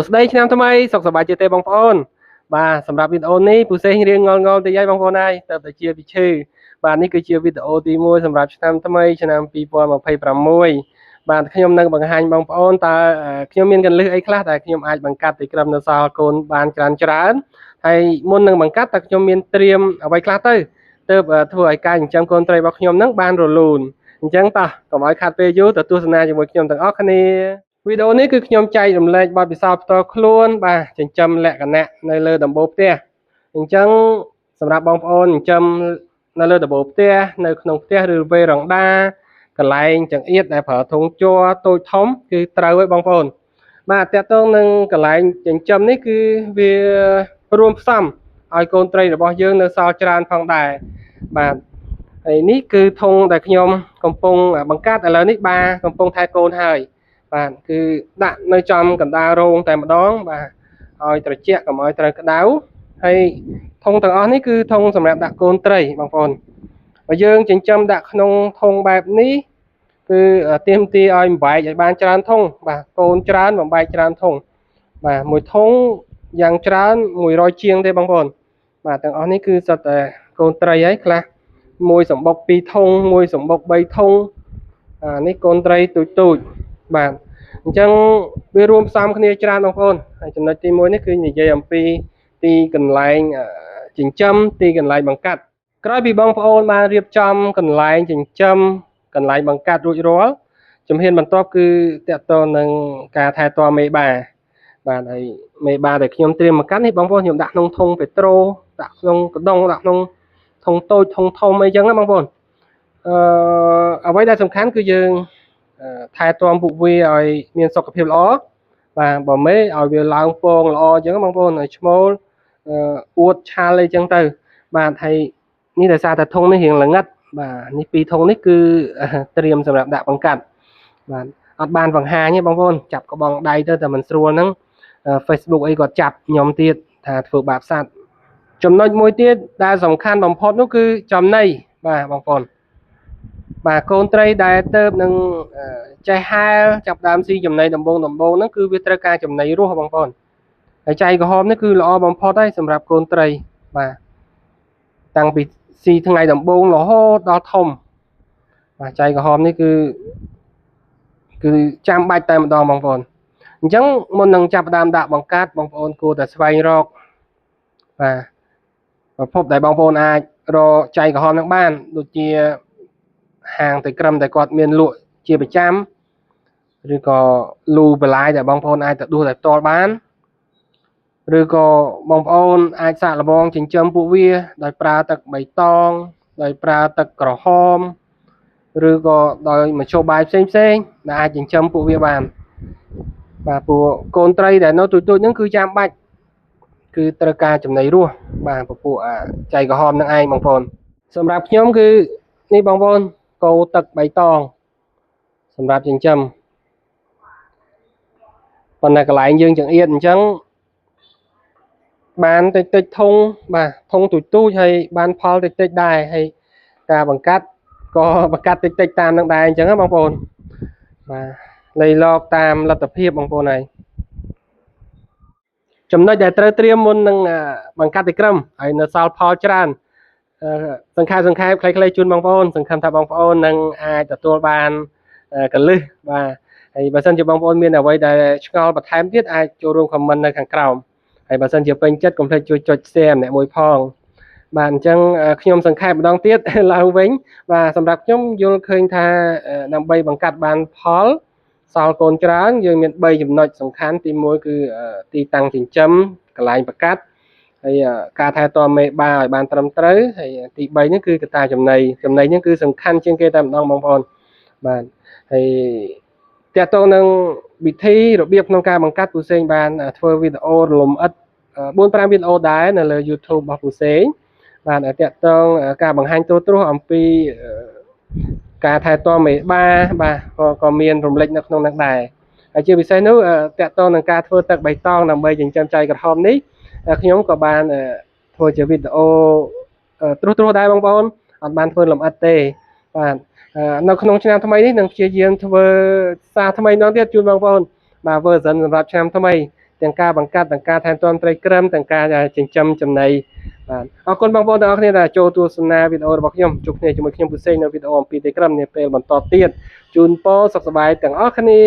ស្ដីឆ្នាំថ្មីសុខសប្បាយជាទេបងប្អូនបាទសម្រាប់វីដេអូនេះពូសេងរៀងងល់តិចហើយបងប្អូនហើយតើទៅជាវិឈឺបាទនេះគឺជាវីដេអូទី1សម្រាប់ឆ្នាំថ្មីឆ្នាំ2026បាទខ្ញុំនឹងបង្ហាញបងប្អូនតើខ្ញុំមានកន្លឹះអីខ្លះដែលខ្ញុំអាចបង្កាត់ទីក្រុមនៅសល់កូនបានច្រើនហើយមុននឹងបង្កាត់តើខ្ញុំមានត្រៀមអ្វីខ្លះទៅទើបធ្វើឲ្យការចិញ្ចឹមកូនត្រីរបស់ខ្ញុំនឹងបានរលូនអញ្ចឹងតោះកុំឲ្យខាត់ពេលយូរទៅទស្សនាជាមួយខ្ញុំទាំងអស់គ្នាវីដេអូនេះគឺខ្ញុំចែករំលែកបទពិសោធន៍ផ្ទាល់ខ្លួនបាទចិញ្ចឹមលក្ខណៈនៅលើដំបូលផ្ទះអញ្ចឹងសម្រាប់បងប្អូនចិញ្ចឹមនៅលើដំបូលផ្ទះនៅក្នុងផ្ទះឬវេរ៉ង់ដាកន្លែងចង្អៀតដែលប្រើធុងជ័រតូចធំគឺត្រូវហើយបងប្អូនបាទតើតើនឹងកន្លែងចិញ្ចឹមនេះគឺវារួមផ្សំឲ្យកូនត្រីរបស់យើងនៅសល់ច្រើនផងដែរបាទហើយនេះគឺធុងដែលខ្ញុំកំពុងបង្កាត់ឥឡូវនេះបាទកំពុងថែកូនហើយបាទគឺដាក់នៅចំកណ្ដាលរោងតែម្ដងបាទឲ្យត្រជាក់កុំឲ្យត្រូវក្តៅហើយធុងទាំងអស់នេះគឺធុងសម្រាប់ដាក់កូនត្រីបងប្អូនបើយើងចិញ្ចឹមដាក់ក្នុងធុងបែបនេះគឺទាមទារឲ្យបំបែកឲ្យបានច្រើនធុងបាទកូនច្រើនបំបែកច្រើនធុងបាទមួយធុងយ៉ាងច្រើន100ជាងទេបងប្អូនបាទទាំងអស់នេះគឺសុទ្ធតែកូនត្រីហើយខ្លះមួយសម្បុក2ធុងមួយសម្បុក3ធុងនេះកូនត្រីទូចបាទអញ្ចឹងវារួមផ្សំគ្នាច្រើនបងប្អូនហើយចំណុចទី1នេះគឺនិយាយអំពីទីកន្លែងចិញ្ចឹមទីកន្លែងបង្កាត់ក្រោយពីបងប្អូនបានរៀបចំកន្លែងចិញ្ចឹមកន្លែងបង្កាត់រួចរាល់ជំហានបន្ទាប់គឺតកតនឹងការថែទាំមេបាបាទហើយមេបាដែលខ្ញុំត្រៀមបង្កាត់នេះបងប្អូនខ្ញុំដាក់ក្នុងធុងពេត្រូដាក់ក្នុងកដុងដាក់ក្នុងធុងតូចធុងធំអីចឹងណាបងប្អូនអ្វីដែលសំខាន់គឺយើងថែទាំពួកវាឲ្យមានសុខភាពល្អបាទបើមេឲ្យវាឡើងពងល្អអញ្ចឹងបងប្អូនឲ្យឈ្មោលអួតឆាលអីចឹងទៅបាទហើយនេះដោយសារតែធុងនេះរៀងល្ងឹតបាទនេះ2ធុងនេះគឺត្រៀមសម្រាប់ដាក់បង្កាត់បាទអត់បានបង្ហាញទេបងប្អូនចាប់ក្បងដៃទៅតែមិនស្រួលហ្នឹង Facebook អីគាត់ចាប់ខ្ញុំទៀតថាធ្វើបាបសត្វចំណុចមួយទៀតដែលសំខាន់បំផុតនោះគឺចំណីបាទបងប្អូនបាទកូនត្រីដែលទៅនឹងចេះហែលចាប់ដើមស៊ីចំណីដំបូងហ្នឹងគឺវាត្រូវការចំណីរស់បងប្អូនហើយចៃក្រហមនេះគឺល្អបំផុតហើយសម្រាប់កូនត្រីបាទតាំងពីស៊ីថ្ងៃដំបូងរហូតដល់ធំបាទចៃក្រហមនេះគឺចាំបាច់តែម្ដងបងប្អូនអញ្ចឹងមុននឹងចាប់ដើមដាក់បង្កាត់បងប្អូនគួរតែស្វែងរកបាទប្រភពដែលបងប្អូនអាចរកចៃក្រហមនឹងបានដូចជាហាងតែក្រឹមតែគាត់មានលក់ជាប្រចាំឬក៏លូបន្លាយដែលបងប្អូនអាចទៅដួសតែផ្ទាល់បានឬក៏បងប្អូនអាចសាកល្បងចិញ្ចឹមពួកវាដោយប្រើទឹកបៃតងដោយប្រើទឹកក្រហមឬក៏ដោយមធ្យោបាយផ្សេងដែលអាចចិញ្ចឹមពួកវាបានបាទពួកកូនត្រីដែលនៅទូចហ្នឹងគឺចាំបាច់គឺត្រូវការចំណីរស់បាទពួកចៃក្រហមនឹងឯងបងប្អូនសម្រាប់ខ្ញុំគឺនេះបងប្អូនកូរទឹកបៃតងសម្រាប់ចិញ្ចឹមប៉ុន្តែកន្លែងយើងចង្អៀតអញ្ចឹងបានតិចធុងបាទធុងទូចហើយបានផលតិចដែរហើយការបង្កាត់ក៏បង្កាត់តិចតាមនឹងដែរអញ្ចឹងណាបងប្អូនបាទលៃលកតាមលទ្ធភាពបងប្អូនហើយចំណុចដែលត្រូវត្រៀមមុននឹងបង្កាត់ទីក្រុមហើយនៅសល់ផលច្រើនសង្ខេបខ្លីៗជូនបងប្អូនសង្ឃឹមថាបងប្អូននឹងអាចទទួលបានកលឹះបាទហើយបើសិនជាបងប្អូនមានអ្វីដែលឆ្ងល់បន្ថែមទៀតអាចចូលរួមខមមិននៅខាងក្រោមហើយបើសិនជាពេញចិត្តកុំភ្លេចជួយចុច share ម្នាក់មួយផងបាទអញ្ចឹងខ្ញុំសង្ខេបម្ដងទៀតឡើងវិញបាទសម្រាប់ខ្ញុំយល់ឃើញថាដើម្បីបង្កាត់បានផលសល់កូនច្រើនយើងមាន3ចំណុចសំខាន់ទី1គឺទីតាំងចិញ្ចឹមកន្លែងបង្កាត់ហើយការថែទាំមេបាឲ្យបានត្រឹមត្រូវហើយទី3នេះគឺកត្តាចំណីនេះគឺសំខាន់ជាងគេតែម្ដងបងប្អូនបាទហើយតើតើនឹងវិធីរបៀបក្នុងការបង្កាត់ពូសេងបានធ្វើវីដេអូរលំអិត 4-5 វីដេអូដែរនៅលើ YouTube របស់ពូសេងបាទតើតើការបង្ហាញទូៗអំពីការថែទាំមេបាបាទក៏មានរំលេចនៅក្នុងនោះដែរហើយជាពិសេសនោះតើតើនឹងការធ្វើទឹកបៃតងដើម្បីចិញ្ចឹមចៃក្រហមនេះខ្ញុំក៏បានធ្វើជាវីដេអូត្រួសដែរបងប្អូនអត់បានធ្វើលម្អិតទេបាទនៅក្នុងឆ្នាំថ្មីនេះនឹងព្យាយាមធ្វើសារថ្មីម្ដងទៀតជូនបងប្អូនបាទ version សម្រាប់ឆ្នាំថ្មី ទាំងការបង្កាត់ទាំងការថែទាំត្រីក្រិមទាំងការចិញ្ចឹមចំណីបាទអរគុណបងប្អូនទាំងអស់គ្នាដែលចូលទស្សនាវីដេអូរបស់ខ្ញុំជួបគ្នាជាមួយខ្ញុំពូសេងនៅវីដេអូអំពីត្រីក្រិមនាពេលបន្តទៀតជូនពរសុខសប្បាយទាំងអស់គ្នា